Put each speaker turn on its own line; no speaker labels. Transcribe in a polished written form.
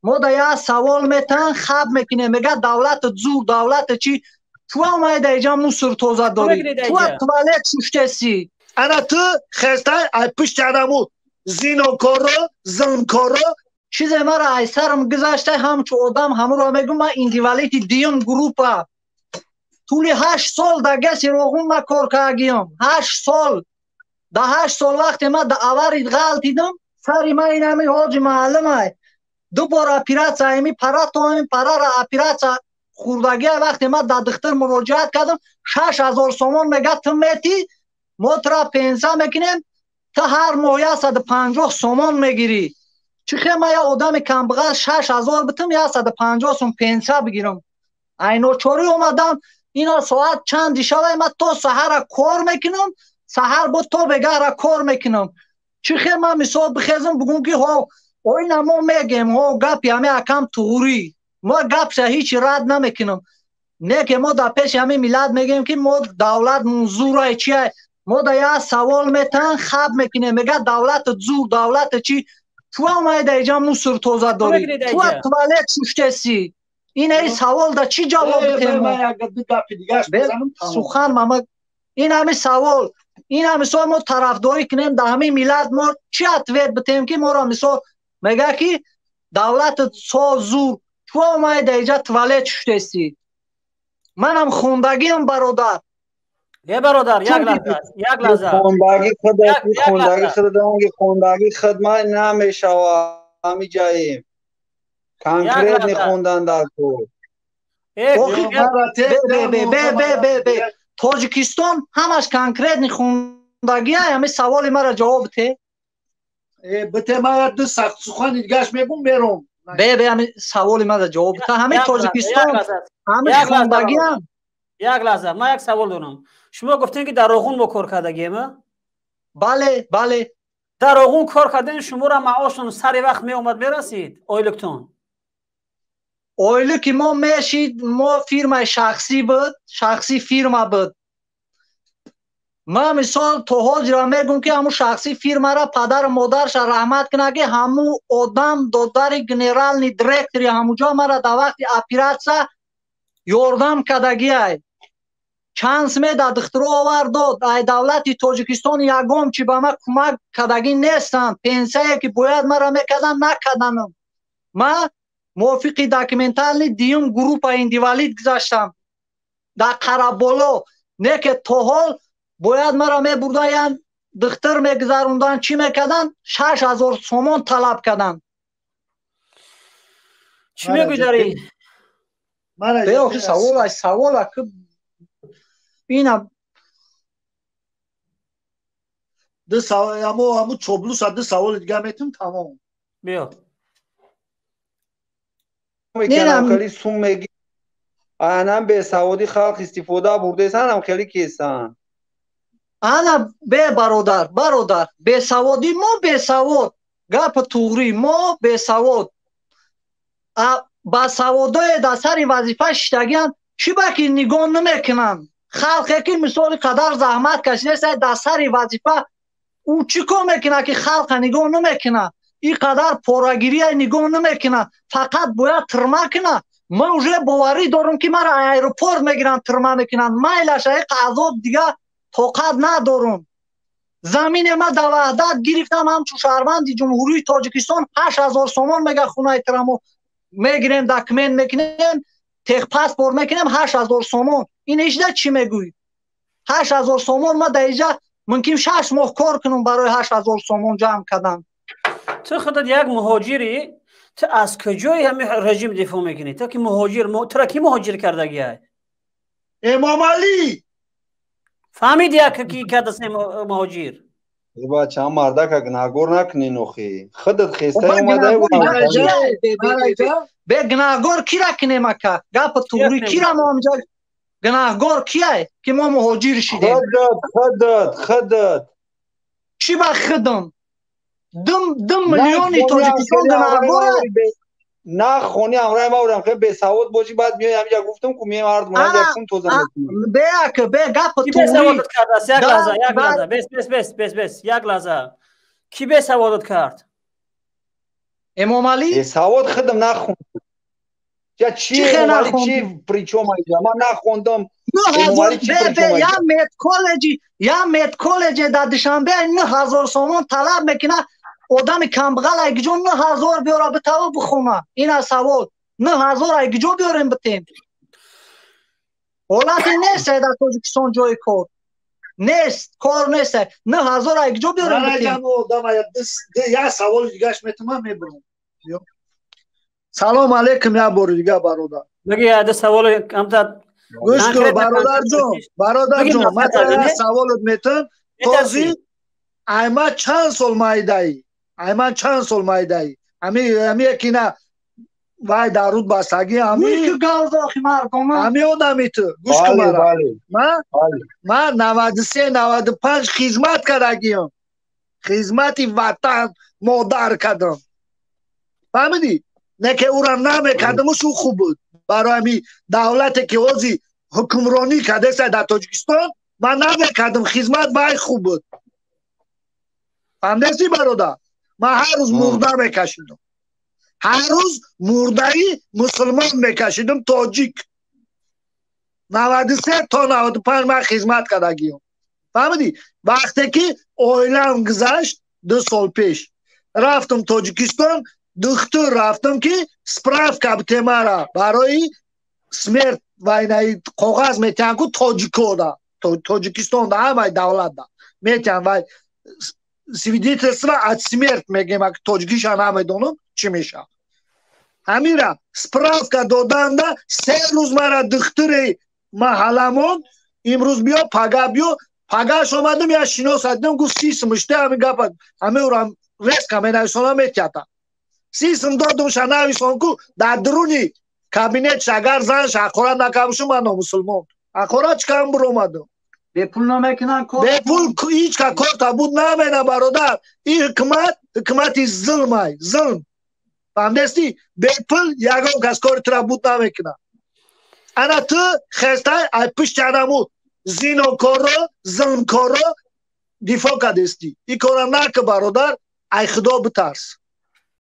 ما دا یا سوال میتن خب میکنه میگه دولت زور دولت چی تو اومده اینجا موسر توزه داری تو توالت شوشتسی
انا تو خسته ای پشت ادمو زینوکارو زنکارو
چیز مرا ای سرم گذاشته همچو آدم همو را میگم من ایندیوالیتی دیم گروپا طولی 8 سال در گسی روغون ما کار کردیم 8 سال در 8 سال وقتی ما در اوارید غلطیدم سری ما این همی حاج معلم های دو بار اپیراتسا همی پرا تو همی پرا را اپیراتسا خوردگی وقتی ما در دختر مراجعت کردم 6000 سومون میگه تو میتی ما ترا پنسا میکنیم تا هر ماه 150 سومون میگیری چخه ما یا آدم کمبغل 6000 بتم یا 150 سوم پنسا بگیرم اینو چوری اومدم اینا ساعت چند شوه ما تو سحر کار میکنم سحر با تو بگه کار میکنم چخه ما مثال بخیزم بگم که ها این ما میگیم ها گپی همه اکم توری ما گپ سه هیچ رد نمیکنم نه که ما در پیش همه میلاد میگیم که ما دولت منظور چیه ما در یه سوال میتن خب میکنه میگه دولت زور دولت چی تو اومده اینجا موسر توزه داری تو توالت شوشتسی این ای سوال در چی جواب بتیم سخن ماما این همه سوال این همه سوال ما طرفداری کنیم در همه میلاد ما چی اتویت بتیم که ما را مثال میگه که دولت زور تو اومده اینجا توالت شوشتسی منم خوندگیم برادر
یه برادر یک لحظه
خوندگی خدمت نمیشه و همی جاییم کنکریت نخوندن در تو
تاجیکستان همش کنکریت نخوندگی همه سوال مرا جواب ته
بته ما دو سخت سخن دیگهش میگم برم
همه سوال مرا جواب ته همه تاجیکستان همه خوندگی هم
یک لحظه ما یک سوال دارم شما گفتین که در آغون ما کار کردگیم
بله
در آغون کار کردن شما را معاشتون سر وقت می اومد برسید اویلکتون
اویلو که ما میشید ما فیرما شخصی بود شخصی فیرما بود ما مثال تو حاج را میگم که همون شخصی فیرما را پدر مادرش رحمت کنه که همون آدم دادر گنرال نی دیرکتری همونجا مرا در وقت اپیراتسا یاردم کدگی ای چانس می داد دختر آورد داد ای دولتی تاجیکستان یگام چی به ما کمک کدگی نیستن پنسیه که باید مرا میکردن نکردنم ما موافقی داکیمنتال دیم گروپ ایندیوالیت گذاشتم در قرابولو نه که تو حال باید مرا میبردن دختر میگذاروندن چی میکردن 6000 سومون طلب کردن
چی میگذاری
به سوال که اینا
ده سوال همو چوبلوس ده سوال دیگه میتونم تمام
بیا
میکنم خیلی سوم میگی آنم به سوادی خلق استفاده برده سن هم خیلی کیسن
انا به برادر به سوادی ما به سواد گپ توری ما به سواد با سوادای در سر وظیفه شتگیان چی باکی نگاه نمیکنن خلقی که مثال قدر زحمت کشیده سه در سر وظیفه او چی کار میکنه که خلق نگاه نمیکنه این قدر پاراگیری نگاه نمیکنه فقط باید ترمه کنه من اوجه باوری دارم که مرا ایروپورت میگیرن ترمه میکنن مایلش ای قضاب دیگه طاقت ندارم زمین ما در وحدت گرفتم همچون شهروند جمهوری تاجیکستان 8000 سومون میگه خونه ترمو میگیریم داکمنت میکنیم تخ پاسپورت میکنیم 8000 سومون این اجدا چی میگوی 8000 سومون ما در اینجا ممکن 6 ماه کار کنم برای 8000 سومون جمع کردن
تو خودت یک مهاجری تو از کجای همین رژیم دفاع میکنی تو که مهاجر تو را کی مهاجر کردگی
امام علی
فهمید یک کی که دست مهاجر
ای بچه هم مرده که گناهگور نکنی نوخی خودت خیسته اومده
به گناهگور کی را کنیم اکا گپ توری کی را ما همجا گناهگور کیه که ما مهاجر شدیم
خودت
چی با خودم دم میلیونی تاجیکستان گناهگور
نه خونی امرای ما بودم خیلی به سواد باشی بعد میای همینجا گفتم که میای مرد مونن یکون توزن
به گپ توری
کی به سوادت کرد یک لحظه بس یک لحظه کی به سوادت کرد
امام علی
سواد خودم نخوندم. چی امام علی چی پریچوم اینجا من نخوندم. امام علی چی پریچوم اینجا
یا مت کالج در دوشنبه 9000 سومون طلب میکنه آدم کمبغل اگجون 9000 بیاره به تو بخونه. این از سواد 9000 اگجو بیاریم بتیم. حالت نیست در تاجیکستان جای کار نیست، کار نیست. 9000 اگجو بیاریم بتیم.
یا سوال دیگهش میتونم میبرم. سلام علیکم یا بار دیگه برادر.
بگی یاد سوال کم تا
گوش کن برادر جون مثلا سوالت میتونم توضیح ایما چند سال مایدایی امی یکی نه وای دارود بستگی امی آدمی تو گوش کن مرا من 93 95 خدمت کردگیم خدمتی وطن مادر کردم فهمیدی نه که او را نمیکردمش او خوب بود برای امی دولتی که اوزی حکمرانی کرده در تاجیکستان من نمیکردم خدمت وای خوب بود فهمیدی برادر من هر روز مرده میکشیدم هر روز مردهی مسلمان میکشیدم تاجیک 93 تا 95 من خدمت کردگیم فهمیدی وقتی که اویلم گذشت 2 سال پیش رفتم تاجیکستان دکتر رفتم که سپراف کبته مرا برای سمرت و اینایی کاغذ میتین که تاجیکو دا تاجیکستان دا همه دولت دا میتین و свидетельство от смерти میگیم اگه تاجیکیشان نمیدونم چی میشه همین را سپراف دادن دا 3 روز مرا دکتر محلمون امروز بیا پگاش آمدم یا شناس دیدم گفت سیسمشته همین گفت همین را ریسک همین نویسانه میکردم سیسم دادم شنویسان که در درونی کابینت اگر زنش اخورا نکمشون من مسلمان اخورا چکم بر اومدم
به پول نمیکنن کار
به پول هیچ که کار تبود نمینه برادر این حکمت ظلم فهمیدی به پول یکم کس کار تبود نمیکنه انا تو خسته ای پشت چنمو زینو کارو ظلم کارو دفاع کردستی این کارا نکه برادر ای خدا بترس